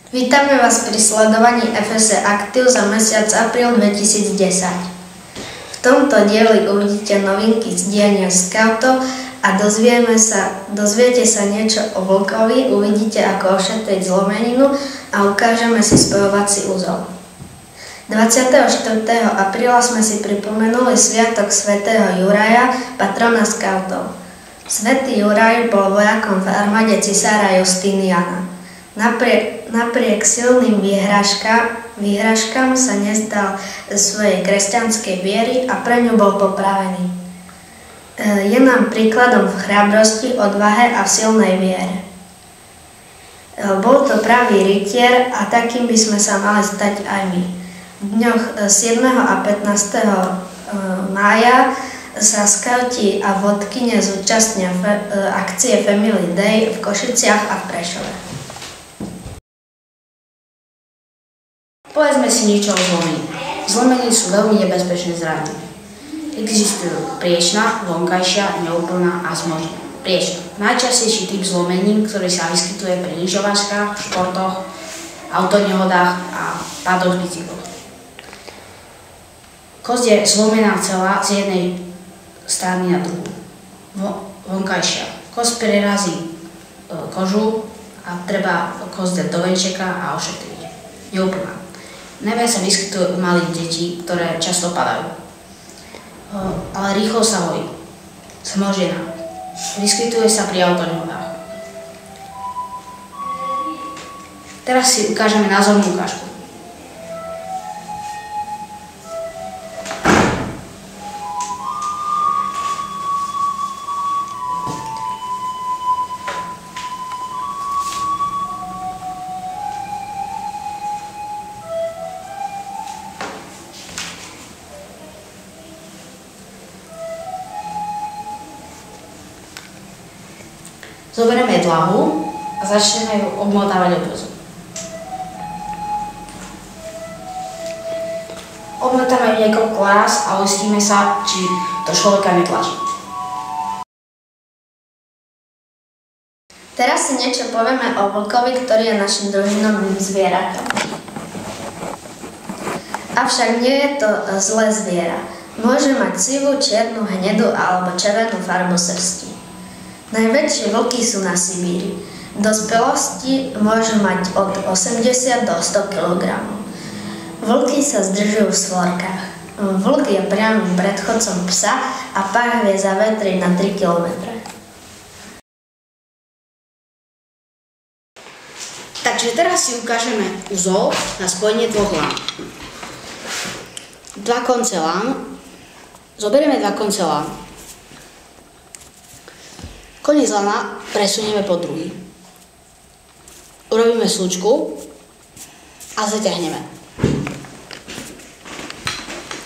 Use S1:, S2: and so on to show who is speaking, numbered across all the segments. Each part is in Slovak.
S1: Vítame vás pri sledovaní FS Aktív za mesiac apríl 2010. V tomto dieli uvidíte novinky z diania skautov a dozviete sa niečo o vlkovi, uvidíte ako ošetriť zlomeninu a ukážeme si spojovací úzol. 24. apríla sme si pripomenuli sviatok svätého Juraja, patrona skautov. Svätý Juraj bol vojakom v armáde cisára Justiniana. Napriek silným výhražkám sa nezdal svojej kresťanskej viery a pre ňu bol popravený. Je nám príkladom v chrabrosti, odvahe a v silnej viere. Bol to pravý rytier a takým by sme sa mali stať aj my. V dňoch 7. a 15. mája sa skauti a vodkyne zúčastnia akcie Family Day v Košiciach a v Prešove.
S2: Povedzme si niečo o zlomení. Zlomeniny sú veľmi nebezpečné zrady. Existujú priečna, vonkajšia, neúplná a zmožná. Priečna. Najčastejší typ zlomenín, ktorý sa vyskytuje pri lyžovačkách, športoch, autonehodách a pádoch z bicykloch. Kosť je zlomená celá z jednej strany na druhú. Vonkajšia. Kosť prerazí kožu a treba kosť dať do venčeka a ošetriť. Neúplná. Najviac sa vyskytuje u malých detí, ktoré často padajú. Ale rýchlo sa hojí. Zmožená. Vyskytuje sa pri autonehodách. Teraz si ukážeme názornú ukážku. Zoberieme dlahu a začneme ju obmotávať obvozom. Obmotáme ju niekoľko ráz a uistíme sa, či to človeka netlačí.
S1: Teraz si niečo povieme o vlkovi, ktorý je našim družinovým zvieratom. Avšak nie je to zlé zviera. Môže mať sivú, čiernu, hnedú alebo červenú farbu srsti. Najväčšie vlky sú na Sibíri. V dospelosti môžu mať od 80 do 100 kg. Vlky sa zdržujú v svorkách. Vlk je priamym predchodcom psa a pách vie zavetriť na 3 km.
S2: Takže teraz si ukážeme uzol na spojenie dvoch lán. Dva konce lán. Zoberieme dva konce lán. Koniec lana presunieme po druhý. Urobíme slučku a zaťahneme.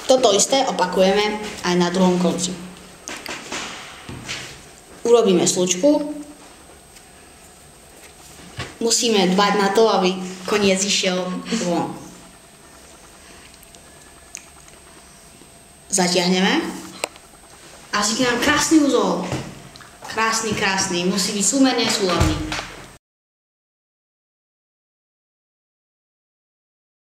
S2: Toto isté opakujeme aj na druhom konci. Urobíme slučku. Musíme dbať na to, aby koniec išiel von. Zaťahneme a vznikne nám krásny uzol. Krásny, musí byť súmerne súlavný.